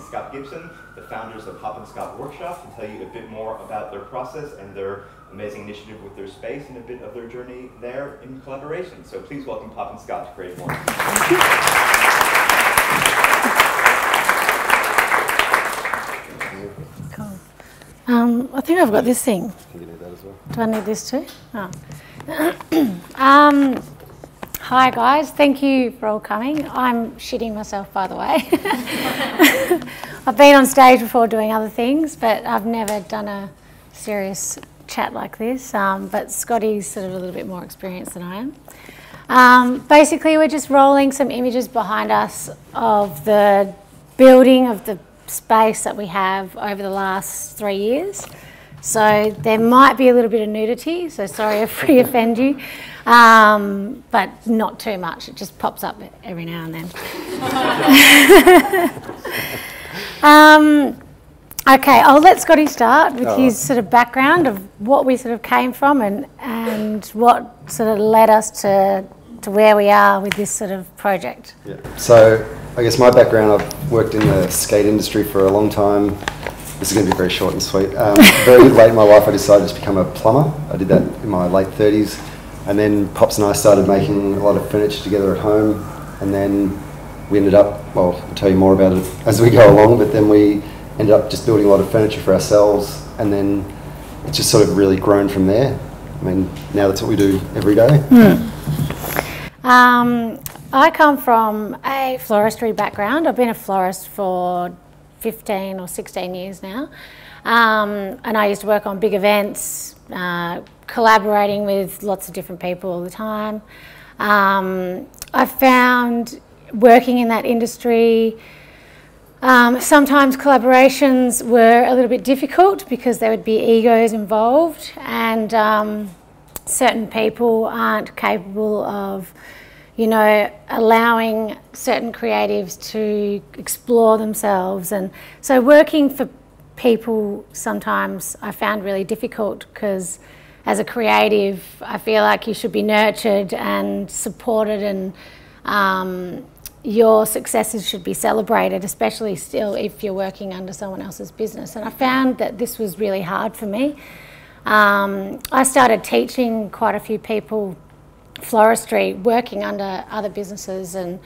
Scott Gibson, the founders of Hop and Scott Workshops, to tell you a bit more about their process and their amazing initiative with their space and a bit of their journey there in collaboration. So please welcome Hop and Scott to Creative Mornings. Cool. I think I've got this thing. You need that as well. Do I need this too? Oh. Hi guys, thank you for all coming. I'm shitting myself, by the way. I've been on stage before doing other things, but I've never done a serious chat like this. But Scotty's sort of a little bit more experienced than I am. Basically, we're just rolling some images behind us of the building of the space that we have over the last 3 years. So there might be a little bit of nudity, so sorry if we offend you, but not too much. It just pops up every now and then. Okay, I'll let Scotty start with his sort of background of what we sort of came from and what sort of led us to where we are with this sort of project. Yeah. So I guess my background, I've worked in the skate industry for a long time. This is going to be very short and sweet. Very late in my life, I decided to become a plumber. I did that in my late 30s. And then Pops and I started making a lot of furniture together at home. And then we ended up, well, I'll tell you more about it as we go along, but then we ended up just building a lot of furniture for ourselves. And then it's just sort of really grown from there. I mean, now that's what we do every day. I come from a floristry background. I've been a florist for 15 or 16 years now, and I used to work on big events, collaborating with lots of different people all the time. I found working in that industry, sometimes collaborations were a little bit difficult because there would be egos involved, and certain people aren't capable of, you know, allowing certain creatives to explore themselves. And so working for people sometimes I found really difficult, because as a creative I feel like you should be nurtured and supported, and your successes should be celebrated, especially still if you're working under someone else's business. And I found that this was really hard for me. I started teaching quite a few people floristry, working under other businesses, and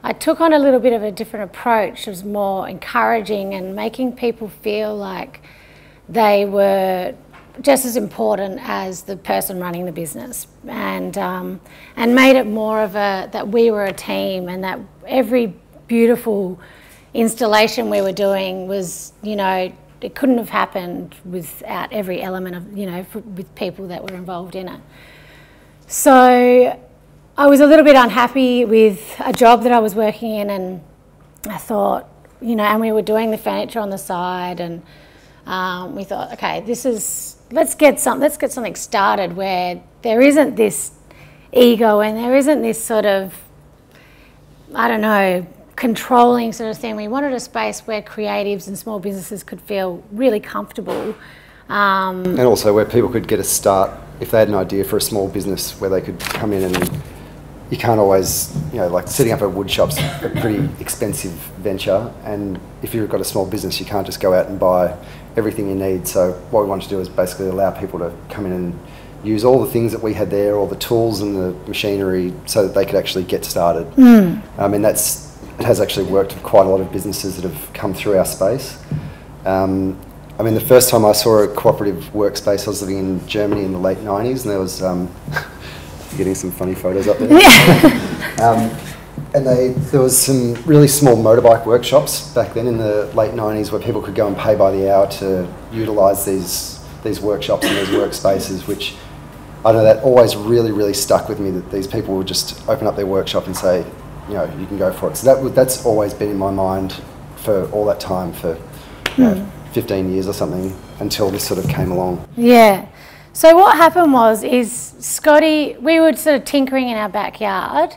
I took on a little bit of a different approach. It was more encouraging and making people feel like they were just as important as the person running the business, and made it more of that we were a team, and that every beautiful installation we were doing was, you know, it couldn't have happened without every element of, you know, with people that were involved in it. So I was a little bit unhappy with a job that I was working in, and I thought, you know, and we were doing the furniture on the side, and we thought, okay, let's get something started where there isn't this ego and there isn't this sort of, I don't know, controlling sort of thing. We wanted a space where creatives and small businesses could feel really comfortable. And also where people could get a start if they had an idea for a small business, where they could come in, and you can't always, you know, like setting up a wood shop's a pretty expensive venture, and if you've got a small business you can't just go out and buy everything you need. So what we wanted to do is basically allow people to come in and use all the things that we had there, all the tools and the machinery, so that they could actually get started. And it has actually worked with quite a lot of businesses that have come through our space. I mean, the first time I saw a cooperative workspace, I was living in Germany in the late 90s, and there was, getting some funny photos up there. And there was some really small motorbike workshops back then in the late 90s, where people could go and pay by the hour to utilise these workshops and these workspaces, which, I don't know, that always really, really stuck with me, that these people would just open up their workshop and say, you know, you can go for it. So that's always been in my mind for all that time, for you know, 15 years or something, until this sort of came along. Yeah. So what happened is Scotty, we were sort of tinkering in our backyard,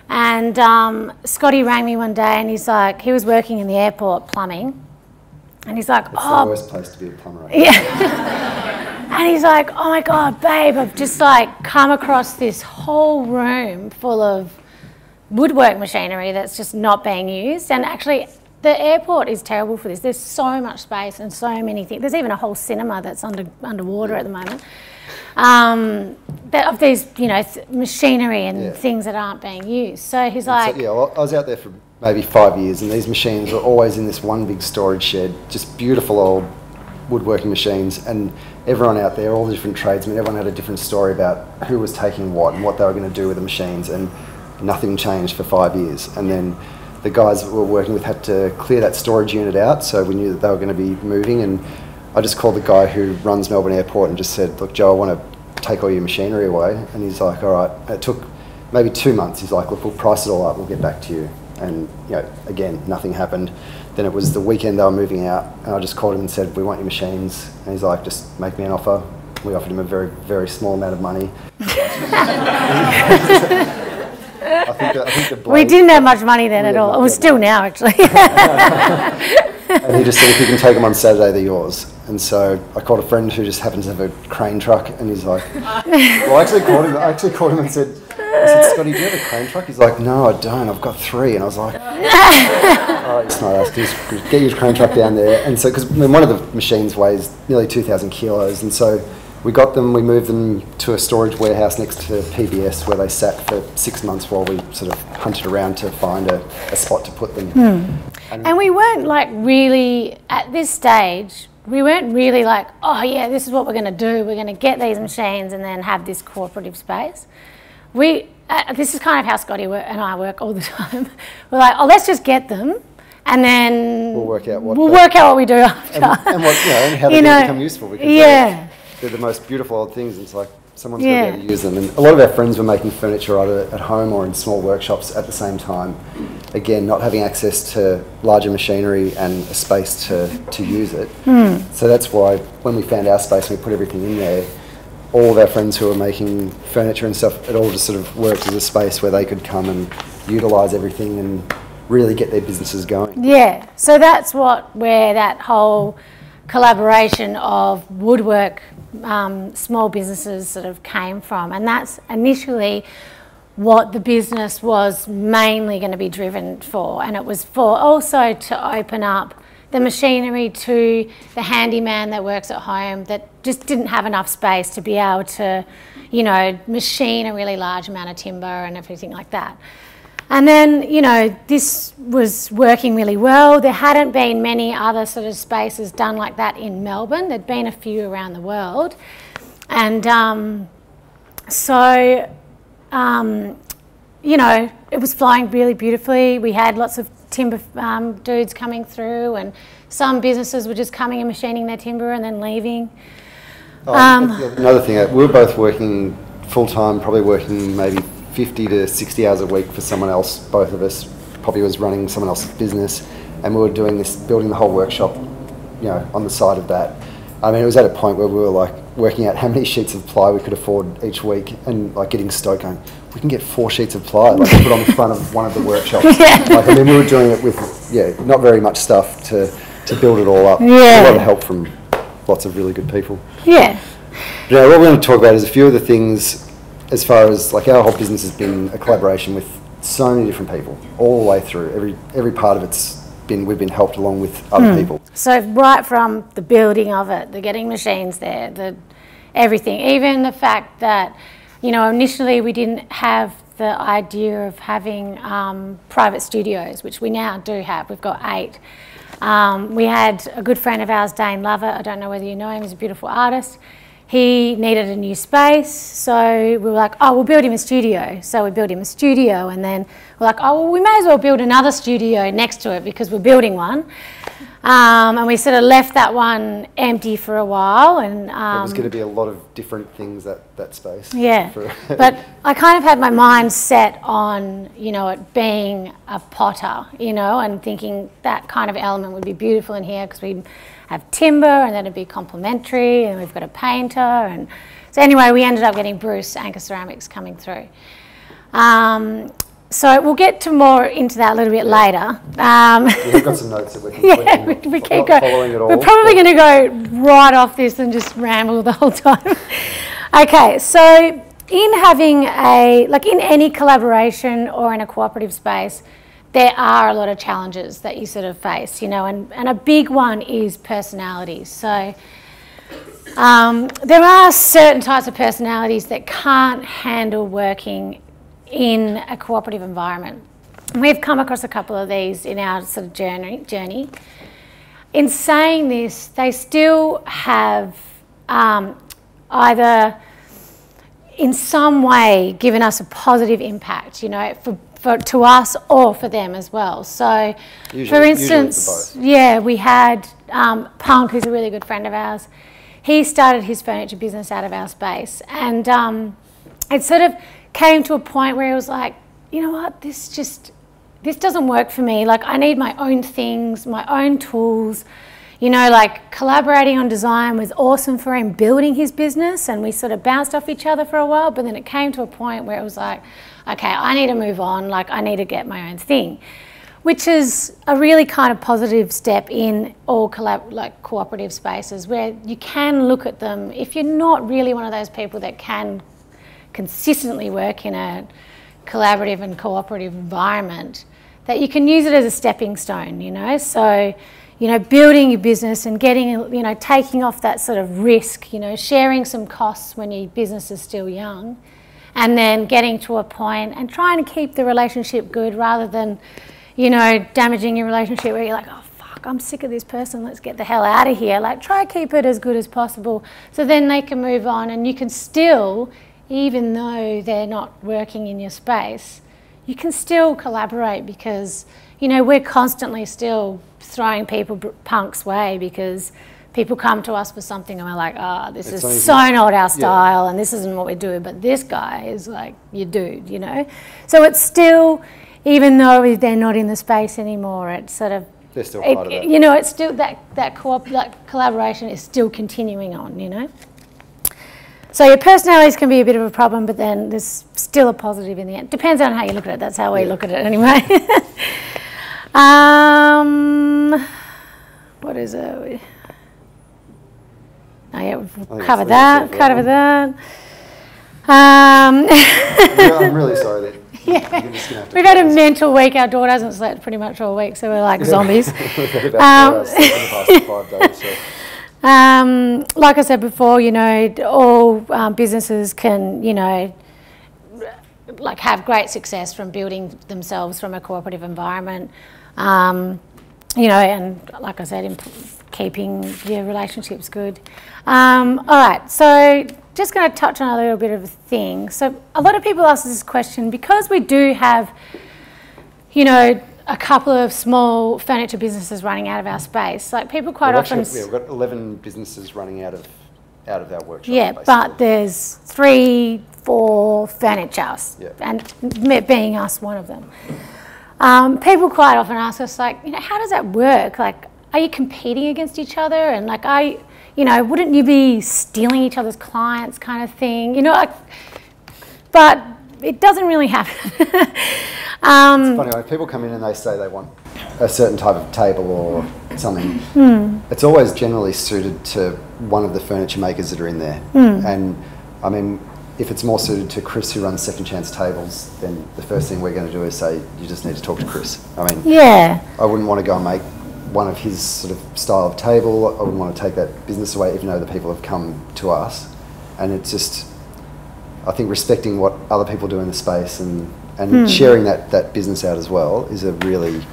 and Scotty rang me one day, and he's like, he was working in the airport plumbing, and he's like, It's the worst place to be a plumber, right? Yeah. And he's like, oh my God, babe, I've just like come across this whole room full of woodwork machinery that's just not being used. And actually, the airport is terrible for this. There's so much space and so many things. There's even a whole cinema that's underwater at the moment. Of these, you know, machinery and things that aren't being used. So he's like... So, yeah, well, I was out there for maybe 5 years, and these machines were always in this one big storage shed, just beautiful old woodworking machines, and everyone out there, all the different tradesmen, everyone had a different story about who was taking what and what they were going to do with the machines, and nothing changed for 5 years. And then the guys that we were working with had to clear that storage unit out, so we knew that they were going to be moving. And I just called the guy who runs Melbourne Airport and just said, look, Joe, I want to take all your machinery away. And he's like, all right. It took maybe 2 months. He's like, look, we'll price it all up, we'll get back to you. And you know, again, nothing happened. Then it was the weekend they were moving out, and I just called him and said, we want your machines. And he's like, just make me an offer. We offered him a very, very small amount of money. I think the we didn't have much money then at all. Well, still now, actually. And he just said, if you can take them on Saturday, they're yours. And so I called a friend who just happens to have a crane truck, and he's like, well, I actually called him and said, Scotty, do you have a crane truck? He's like, no, I don't. I've got 3. And I was like, all right, it's not us. Just get your crane truck down there. And so, because one of the machines weighs nearly 2,000 kilos, and so we got them, we moved them to a storage warehouse next to PBS, where they sat for 6 months while we sort of hunted around to find a spot to put them. And we weren't like really, at this stage, we weren't really like, oh yeah, this is what we're going to do. We're going to get these machines and then have this cooperative space. This is kind of how Scotty and I work all the time. We're like, oh, let's just get them, and then we'll work out what we do after. And what, you know, and how they become useful, because they're the most beautiful old things. It's like someone's got to be able to use them. And a lot of our friends were making furniture either at home or in small workshops at the same time. Again, not having access to larger machinery and a space to use it. So that's why when we found our space and we put everything in there, all of our friends who were making furniture and stuff, it all just sort of worked as a space where they could come and utilise everything and really get their businesses going. Yeah, so that's where that whole collaboration of woodwork small businesses sort of came from, and that's initially what the business was mainly going to be driven for. And it was for also to open up the machinery to the handyman that works at home that just didn't have enough space to be able to, you know, machine a really large amount of timber and everything like that. And then, you know, this was working really well. There hadn't been many other sort of spaces done like that in Melbourne. There'd been a few around the world. And you know, it was flowing really beautifully. We had lots of timber dudes coming through, and some businesses were just coming and machining their timber and then leaving. Another thing, we were both working full-time, probably working maybe 50 to 60 hours a week for someone else. Both of us probably was running someone else's business, and we were doing this, building the whole workshop, you know, on the side of that. I mean, it was at a point where we were like working out how many sheets of ply we could afford each week, and like getting stoked, going, we can get 4 sheets of ply, like put on the front of one of the workshops. Like, I mean, we were doing it with not very much stuff to build it all up. A lot of help from lots of really good people. But, you know, what we're going to talk about is a few of the things as far as like our whole business has been a collaboration with so many different people all the way through. Every part of we've been helped along with other people. So right from the building of it, the getting machines there, everything, even the fact that, you know, initially we didn't have the idea of having private studios, which we now do have. We've got 8. We had a good friend of ours, Dane Lover. I don't know whether you know him. He's a beautiful artist. He needed a new space, so we were like, oh, we'll build him a studio. So we built him a studio, and then we're like, oh, well, we may as well build another studio next to it because we're building one. And we sort of left that one empty for a while. And there was going to be a lot of different things that space. Yeah, but I kind of had my mind set on, you know, it being a potter, you know, and thinking that kind of element would be beautiful in here because we'd have timber and then it'd be complementary, and we've got a painter. And so anyway, we ended up getting Bruce Anchor Ceramics coming through. So we'll get to more into that a little bit later. We've got some notes that we keep following it all. We're probably going to go right off this and just ramble the whole time. Okay, so in having in any collaboration or in a cooperative space, there are a lot of challenges that you sort of face, you know, and a big one is personalities. So there are certain types of personalities that can't handle working in a cooperative environment. We've come across a couple of these in our sort of journey. In saying this, they still have either in some way given us a positive impact, you know, to us or for them as well. So, for instance, yeah, we had Punk, who's a really good friend of ours. He started his furniture business out of our space, and it sort of came to a point where he was like, you know what, this doesn't work for me. Like, I need my own things, my own tools. You know, like collaborating on design was awesome for him building his business, and we sort of bounced off each other for a while, but then it came to a point where it was like, okay, I need to move on, like I need to get my own thing, which is a really kind of positive step in all cooperative spaces where you can look at them. If you're not really one of those people that can consistently work in a collaborative and cooperative environment, that you can use it as a stepping stone, you know. So, you know, building your business and getting, you know, taking off that sort of risk, you know, sharing some costs when your business is still young, and then getting to a point and trying to keep the relationship good rather than, you know, damaging your relationship where you're like, oh fuck, I'm sick of this person, let's get the hell out of here. Like, try to keep it as good as possible so then they can move on, and you can still, even though they're not working in your space, you can still collaborate because, you know, we're constantly still throwing people Punk's way because people come to us for something and we're like, oh, this is so not our style, and this isn't what we do, but this guy is like your dude, you know. So it's still, even though they're not in the space anymore, it's sort of, they're still part of it. You know, it's still that collaboration is still continuing on, you know. So your personalities can be a bit of a problem, but then there's still a positive in the end. Depends on how you look at it. That's how we look at it anyway. What is it? Oh yeah, we've covered that. I'm really sorry that yeah. We've had a mental week. Our daughter hasn't slept pretty much all week, so we're like zombies. We've had about 4 hours in the past 5 days. So. Like I said before, you know, all businesses can, you know, like have great success from building themselves from a cooperative environment, you know, and like I said, keeping your relationships good. All right, so just going to touch on a little bit of a thing. So a lot of people ask this question because we do have, you know, a couple of small furniture businesses running out of our space. Like people quite often... we've got 11 businesses running out of our workshop. Yeah, basically. But there's 3, 4 furnitures, and being us one of them. People quite often ask us, like, you know, how does that work? Like, are you competing against each other? And like, you know, wouldn't you be stealing each other's clients kind of thing? You know, like, but it doesn't really happen. It's funny, when people come in and they say they want a certain type of table or something, it's always generally suited to one of the furniture makers that are in there. And I mean, if it's more suited to Chris who runs Second Chance Tables, then the first thing we're going to do is say, you just need to talk to Chris. I mean, I wouldn't want to go and make one of his sort of style of table. I wouldn't want to take that business away, even though the people have come to us. And it's just, I think respecting what other people do in the space and sharing that business out as well is a really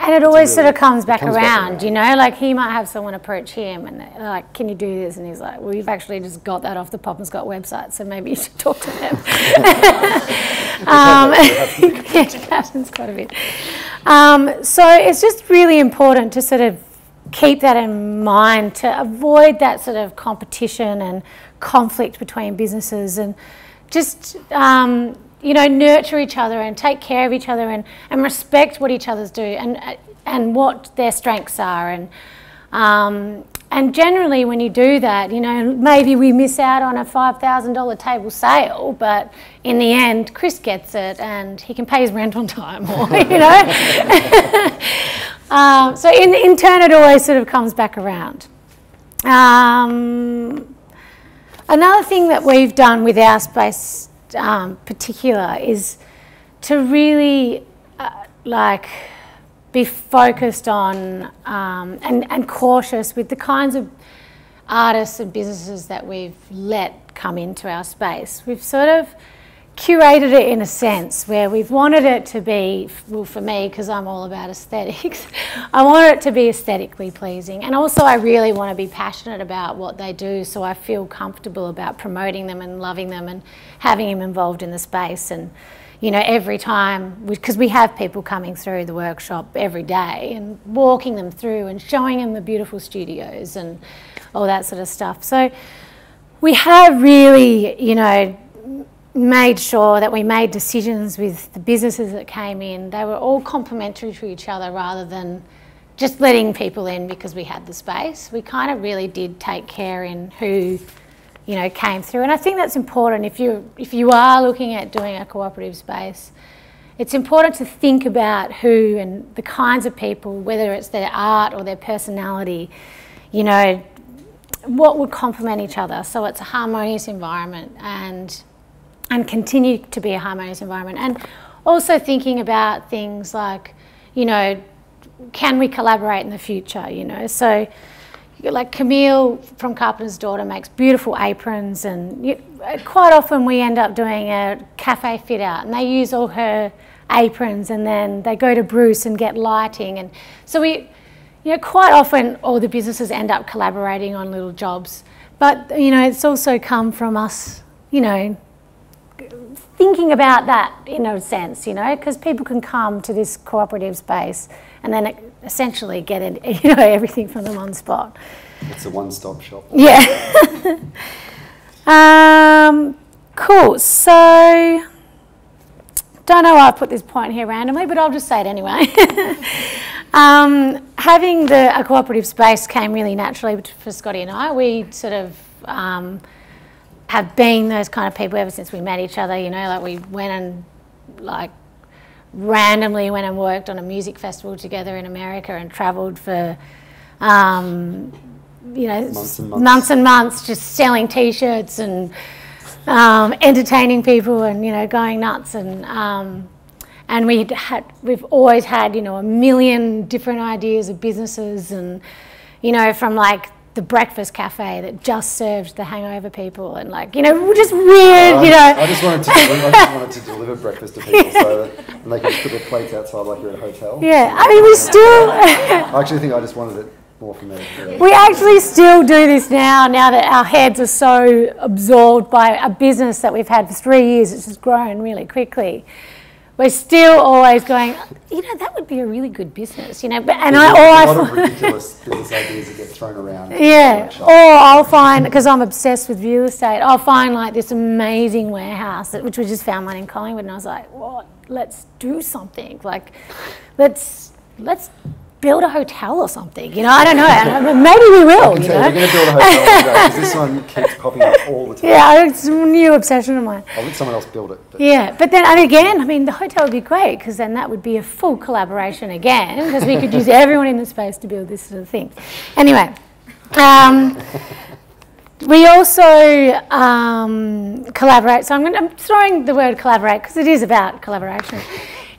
And it always sort of comes back around, you know, like he might have someone approach him and they're like, can you do this? And he's like, well, you've actually just got that off the Pop and Scott website, so maybe you should talk to them. It happens quite a bit. So it's just really important to sort of keep that in mind, to avoid that sort of competition and conflict between businesses, and just you know, nurture each other and take care of each other, and respect what each other's do, and what their strengths are, and generally when you do that, you know, maybe we miss out on a $5,000 table sale, but in the end Chris gets it and he can pay his rent on time, or you know. So in turn it always sort of comes back around. Another thing that we've done with our space particular is to really like be focused on and cautious with the kinds of artists and businesses that we've let come into our space. We've sort of curated it in a sense where we've wanted it to be, well, for me, because I'm all about aesthetics, I want it to be aesthetically pleasing, and also I really want to be passionate about what they do, so I feel comfortable about promoting them and loving them and having them involved in the space. And you know, every time, because we have people coming through the workshop every day and walking them through and showing them the beautiful studios and all that sort of stuff. So we have really, you know, made sure that we made decisions with the businesses that came in. They were all complementary to each other rather than just letting people in because we had the space. We kind of really did take care in who, you know, came through. And I think that's important if you are looking at doing a cooperative space. It's important to think about who and the kinds of people, whether it's their art or their personality, you know, what would complement each other, so it's a harmonious environment and continue to be a harmonious environment. And also thinking about things like, you know, can we collaborate in the future, you know? So like Camille from Carpenter's Daughter makes beautiful aprons, and quite often we end up doing a cafe fit out and they use all her aprons, and then they go to Bruce and get lighting. And so we, you know, quite often all the businesses end up collaborating on little jobs. But, you know, it's also come from us, you know, thinking about that in a sense, you know, because people can come to this cooperative space and then essentially get it, you know, everything from the one spot. It's a one-stop shop. Yeah. Cool. So, don't know why I put this point here randomly, but I'll just say it anyway. Having a cooperative space came really naturally for Scotty and I. We sort of have been those kind of people ever since we met each other, you know, like we went and like randomly went and worked on a music festival together in America and travelled for, you know, months and months just selling T-shirts and entertaining people and, you know, going nuts. And we've always had, you know, a million different ideas of businesses, and, you know, from like the breakfast cafe that just served the hangover people, and like, you know, just weird, you know. I just wanted to deliver breakfast to people so that they could put their plates outside like you're at a hotel. Yeah, I mean, we still... I actually think I just wanted it more for me. Yeah. We actually still do this now that our heads are so absorbed by a business that we've had for 3 years. It's just grown really quickly. We're still always going, you know, that would be a really good business, you know. But and a lot of ridiculous business ideas that get thrown around. Yeah, or I'll find, because I'm obsessed with real estate, I'll find like this amazing warehouse, which we just found one in Collingwood, and I was like, what? Let's do something. Like, let's build a hotel or something, you know. I don't know. Maybe we will. We're going to build a hotel because this one keeps popping up all the time. Yeah, it's a new obsession of mine. I'll let someone else build it. But. Yeah, but then, and again, I mean, the hotel would be great because then that would be a full collaboration again, because we could use everyone in the space to build this sort of thing. Anyway, we also collaborate. So I'm throwing the word collaborate because it is about collaboration.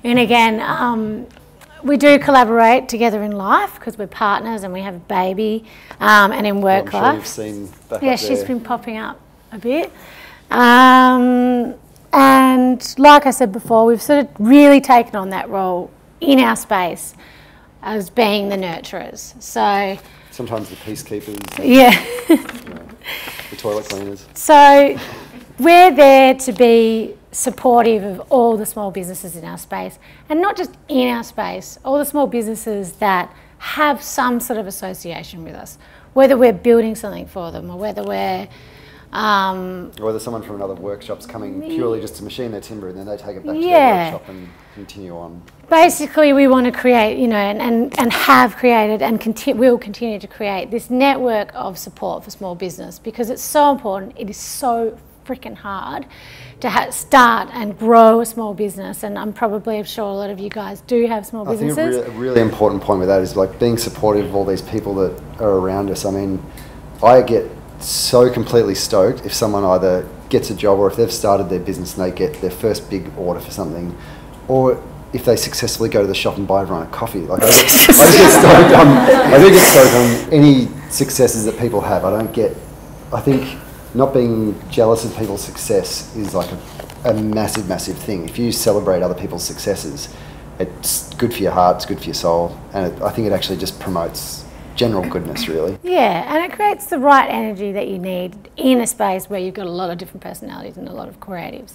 And again, we do collaborate together in life because we're partners and we have a baby, and in work life. I'm sure you've seen back yeah, up she's there. been popping up a bit. And like I said before, we've sort of really taken on that role in our space as being the nurturers. So sometimes the peacekeepers. Yeah. The toilet cleaners. So we're there to be supportive of all the small businesses in our space, and not just in our space, all the small businesses that have some sort of association with us, whether we're building something for them or whether we're or whether someone from another workshop's coming purely just to machine their timber and then they take it back to their workshop and continue on. Basically, we want to create, you know, and have created and will continue to create this network of support for small business, because it's so important. It is so freaking hard to start and grow a small business, and I'm sure a lot of you guys do have small businesses. I think a really important point with that is like being supportive of all these people that are around us. I mean, I get so completely stoked if someone either gets a job or if they've started their business and they get their first big order for something, or if they successfully go to the shop and buy everyone a coffee. Like I do get stoked on any successes that people have. I think not being jealous of people's success is like a massive, massive thing. If you celebrate other people's successes, it's good for your heart, it's good for your soul, and I think it actually just promotes general goodness, really. Yeah, and it creates the right energy that you need in a space where you've got a lot of different personalities and a lot of creatives.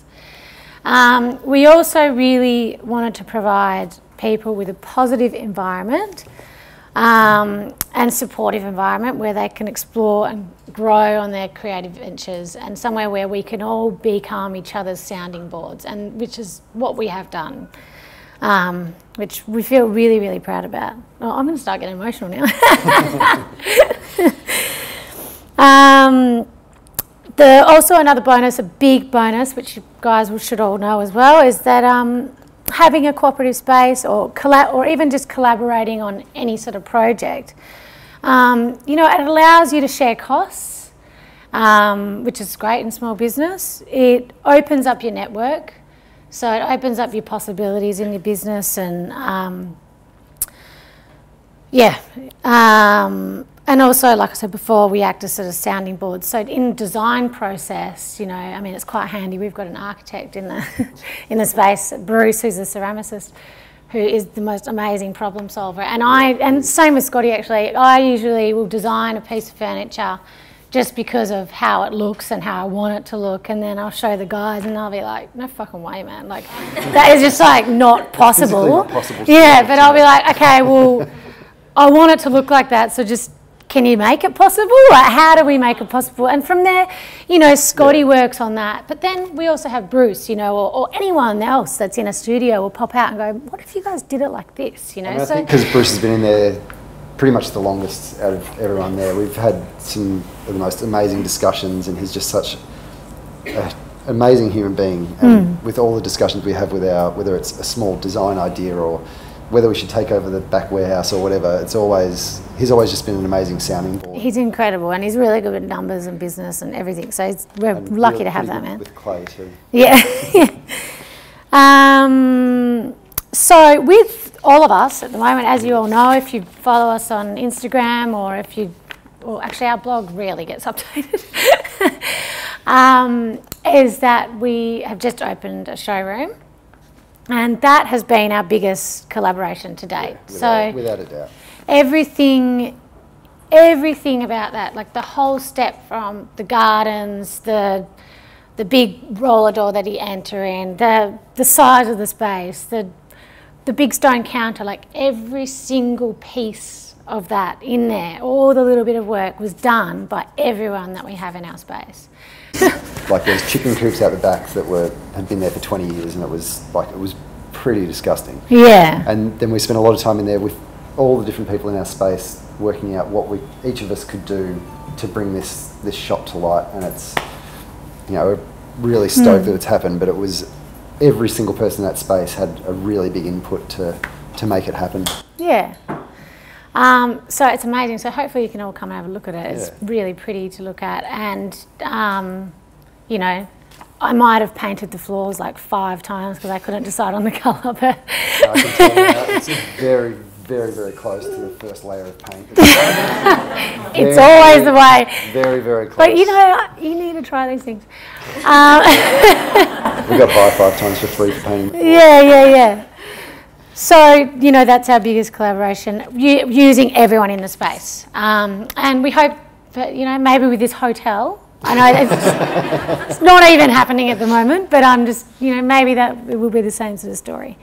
We also really wanted to provide people with a positive environment and supportive environment where they can explore and grow on their creative ventures, and somewhere where we can all become each other's sounding boards, and which is what we have done, which we feel really, really proud about. Oh, I'm going to start getting emotional now. Also another bonus, a big bonus, which you guys should all know as well, is that having a cooperative space or even just collaborating on any sort of project, you know, it allows you to share costs, which is great in small business. It opens up your network, so it opens up your possibilities in your business, and and also, like I said before, we act as sort of sounding boards. So in the design process, you know, I mean, it's quite handy. We've got an architect in the in the space, Bruce, who's a ceramicist, who is the most amazing problem solver. And same with Scotty, actually. I usually will design a piece of furniture just because of how it looks and how I want it to look, and then I'll show the guys and they'll be like, no fucking way, man. Like, that is just like not possible. Not possible. Yeah, but I'll be like, okay, well, I want it to look like that, so just, can you make it possible? Like, how do we make it possible? And from there, you know, Scotty works on that. But then we also have Bruce, you know, or anyone else that's in a studio will pop out and go, what if you guys did it like this, you know? I think because Bruce has been in there pretty much the longest out of everyone there. We've had some of the most amazing discussions, and he's just such an amazing human being. And with all the discussions we have with whether it's a small design idea or whether we should take over the back warehouse or whatever, he's always just been an amazing sounding board. He's incredible, and he's really good with numbers and business and everything. So we're lucky to have that, man. With clay too. Yeah. So with all of us at the moment, as you all know, if you follow us on Instagram or actually our blog rarely gets updated, is that we have just opened a showroom. And that has been our biggest collaboration to date. Without a doubt. Everything about that, like the whole step from the gardens, the big roller door that you enter in, the size of the space, the big stone counter, like every single piece of that in there, all the little bit of work was done by everyone that we have in our space. Like there's chicken coops out the back that had been there for 20 years, and it was pretty disgusting. Yeah. And then we spent a lot of time in there with all the different people in our space, working out what each of us could do to bring this shop to light. And it's, you know, we're really stoked that it's happened, but it was every single person in that space had a really big input to make it happen. Yeah. So it's amazing. So hopefully you can all come and have a look at it. It's really pretty to look at. And, you know, I might have painted the floors like 5 times because I couldn't decide on the colour. But I can tell you now, it's very, very, very close to the first layer of paint. It's always the way. Very, very close. But, you know, you need to try these things. We got buy 5 times for free for painting the floor. Yeah. So, you know, that's our biggest collaboration, using everyone in the space. And we hope that, you know, maybe with this hotel, I know it's not even happening at the moment, but I'm just, you know, maybe that it will be the same sort of story.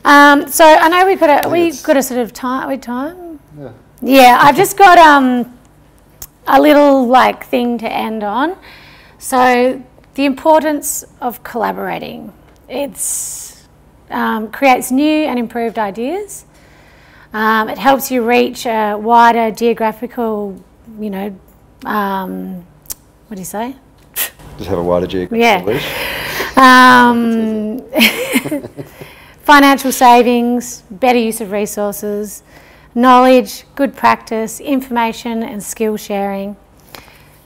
So I know we've got a sort of time. Yeah. Yeah, I've just got a little like thing to end on. So the importance of collaborating. It's creates new and improved ideas. It helps you reach a wider geographical, you know, what do you say? Just have a wider geographical reach. Financial savings, better use of resources, knowledge, good practice, information and skill sharing,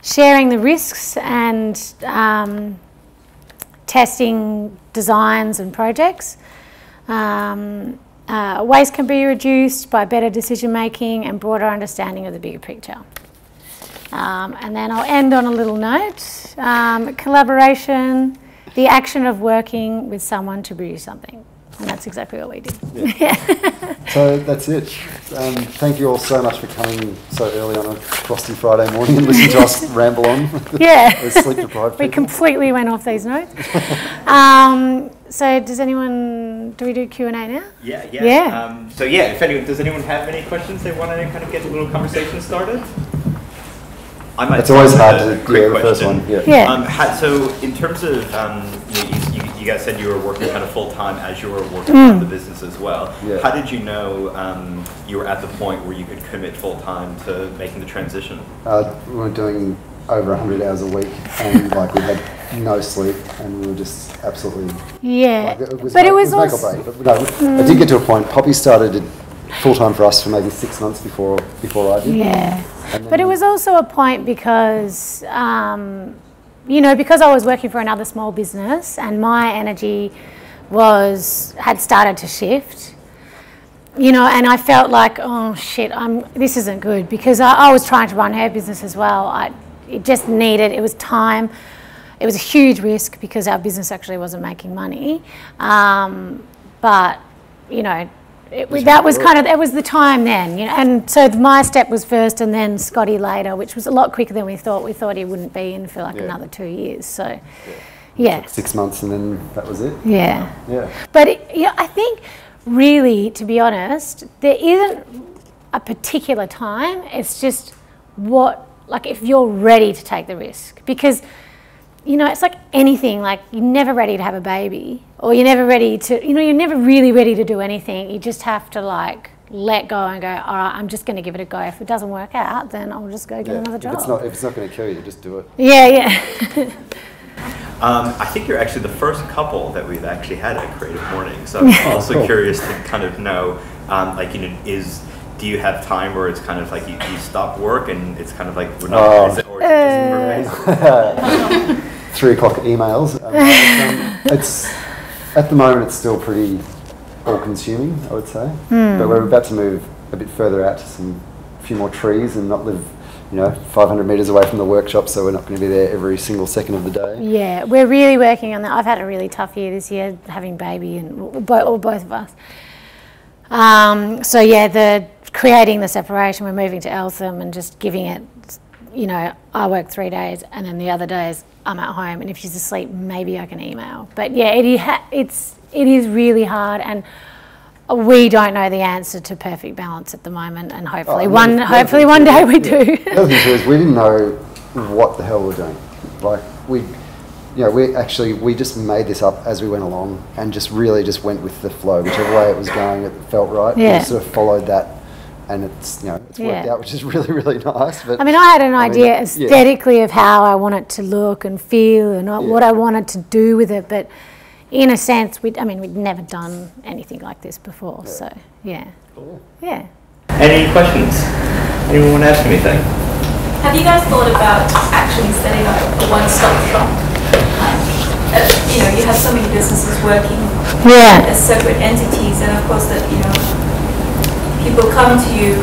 sharing the risks and testing designs and projects. Waste can be reduced by better decision making and broader understanding of the bigger picture. And then I'll end on a little note. Collaboration, the action of working with someone to produce something. And that's exactly what we did. Yeah. So that's it. Thank you all so much for coming so early on a frosty Friday morning and listening to us ramble on. Yeah. Sleep deprived We people. completely went off these notes. So does anyone, do we do Q&A now? Yeah. Yeah. So yeah, does anyone have any questions they want to kind of get a little conversation started? It's always hard to the first one. Yeah. So in terms of, you guys said you were working kind of full time as you were working on the business as well. Yeah. How did you know you were at the point where you could commit full time to making the transition? We were doing over 100 hours a week, and like we had no sleep, and we were just absolutely Yeah. Like, it was but make, it was make also or break. But no, I did get to a point. Poppy started full time for us for maybe 6 months before I did. Yeah. But it was also a point because, you know, because I was working for another small business and my energy had started to shift, you know, and I felt like, oh shit, this isn't good, because I was trying to run her business as well. It just needed, it was time. It was a huge risk because our business actually wasn't making money. But, you know, it was the time then, you know, and so my step was first and then Scotty later, which was a lot quicker than we thought. We thought he wouldn't be in for like another 2 years. So, yeah. 6 months and then that was it. Yeah. Yeah. But I think really, to be honest, there isn't a particular time. It's just if you're ready to take the risk, because, you know, it's like anything, like you're never ready to have a baby, or you're never ready to, you know, you're never really ready to do anything. You just have to like let go and go, all right, I'm just going to give it a go. If it doesn't work out, then I'll just go get another job. If it's not going to kill you, just do it. Yeah. I think you're actually the first couple that we've actually had at Creative Mornings. So I'm also curious to kind of know, do you have time where it's kind of like you stop work and it's kind of like we're not, is it, or is it just pervasive? 3 o'clock emails. It's at the moment it's still pretty all-consuming, I would say. But we're about to move a bit further out to a few more trees and not live, you know, 500 metres away from the workshop, so we're not going to be there every single second of the day. Yeah, we're really working on that. I've had a really tough year this year, having baby and both of us. So yeah, creating the separation, we're moving to Eltham and just giving it, you know, I work 3 days and then the other days I'm at home, and if she's asleep, maybe I can email. But yeah, it is really hard, and we don't know the answer to perfect balance at the moment, and hopefully one day we do. The other thing too is we didn't know what the hell we're doing. Like we just made this up as we went along, and just went with the flow, whichever way it was going, it felt right. Yeah. We sort of followed that. And it's worked out, which is really, really nice. But I mean, I had an idea aesthetically of how I want it to look and feel, and what I wanted to do with it. But in a sense, we'd never done anything like this before. Yeah. So yeah. Cool. Yeah. Any questions? Anyone want to ask anything? Have you guys thought about actually setting up a one-stop shop? You know, you have so many businesses working as separate entities, and of course that, you know, people come to you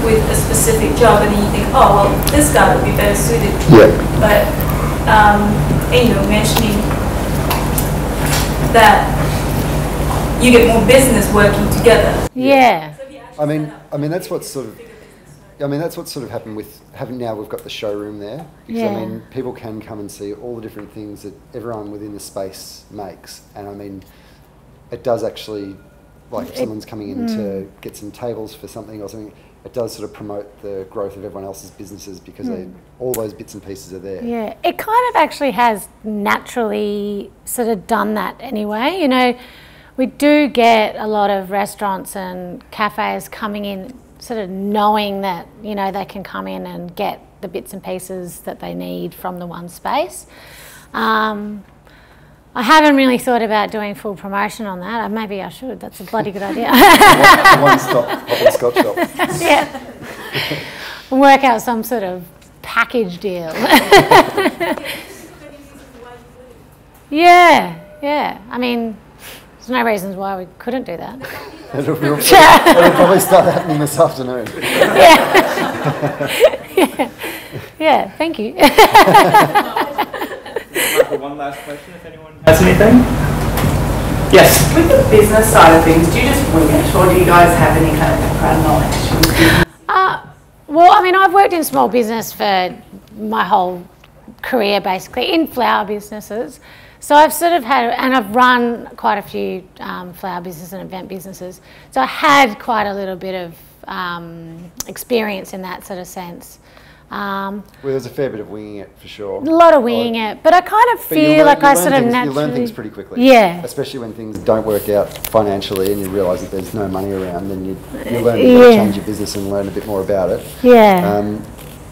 with a specific job and then you think, oh, well, this guy would be better suited. Yeah. But, you know, mentioning that you get more business working together. Yeah. So if you actually I mean, set up I mean that's what's a sort of. bigger business, I mean, that's what's sort of happened with having now we've got the showroom there. Because, Yeah. I mean, people can come and see all the different things that everyone within the space makes. And, I mean, it does actually, like if someone's coming in to get some tables for something or something, it does sort of promote the growth of everyone else's businesses because all those bits and pieces are there. Yeah, it kind of actually has naturally sort of done that anyway. You know, we do get a lot of restaurants and cafes coming in sort of knowing that, you know, they can come in and get the bits and pieces that they need from the one space. I haven't really thought about doing full promotion on that. Maybe I should. That's a bloody good idea. One-stop pop and scotch shop. Yeah. Work out some sort of package deal. Yeah. I mean, there's no reasons why we couldn't do that. It'll probably start happening this afternoon. Yeah, thank you. One last question, if anyone has anything. Yes. With the business side of things, do you just wing it, or do you guys have any kind of background knowledge? Well, I mean, I've worked in small business for my whole career, basically, in flower businesses. So I've sort of had, and I've run quite a few flower businesses and event businesses. So I had quite a little bit of experience in that sort of sense. Well, there's a fair bit of winging it for sure. A lot of winging it, but I kind of feel like I sort of naturally... You learn things pretty quickly. Yeah. Especially when things don't work out financially and you realise that there's no money around, then you learn to change your business and learn a bit more about it. Yeah.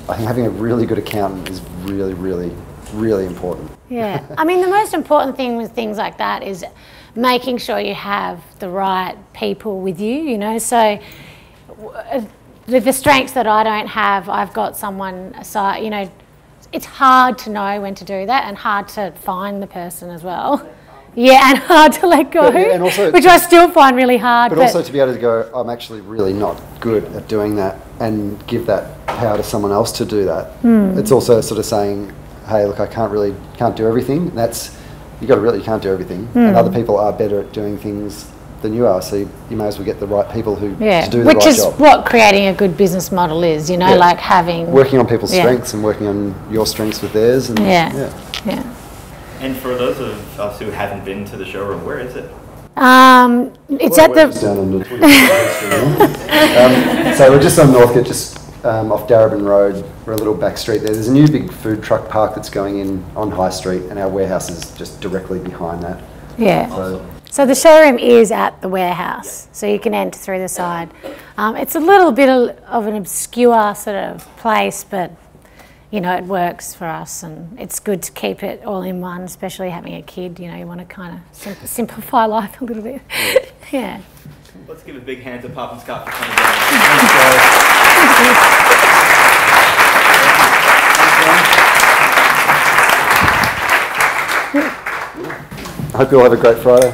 I think having a really good accountant is really, really, really important. Yeah. I mean, the most important thing with things like that is making sure you have the right people with you, you know. So the strengths that I don't have, I've got someone aside, you know. It's hard to know when to do that and hard to find the person as well. Yeah, and hard to let go, and also, which I still find really hard. But also to be able to go, I'm actually really not good at doing that, and give that power to someone else to do that. It's also sort of saying, hey, look, I can't do everything. You can't do everything, and other people are better at doing things than you are, so you may as well get the right people to do the right job. Which is what creating a good business model is, you know, like having... Working on people's strengths and working on your strengths with theirs. And Yeah. And for those of us who haven't been to the showroom, where is it? It's at the... Down on the so we're just on Northcote, just off Darebin Road. We're a little back street there. There's a new big food truck park that's going in on High Street, and our warehouse is just directly behind that. Yeah. So the showroom is at the warehouse, so you can enter through the side. It's a little bit of an obscure sort of place, but you know, it works for us, and it's good to keep it all in one, especially having a kid. You know, you want to kind of simplify life a little bit. Yeah. Let's give a big hand to Pop and Scott for coming down. I hope you all have a great Friday.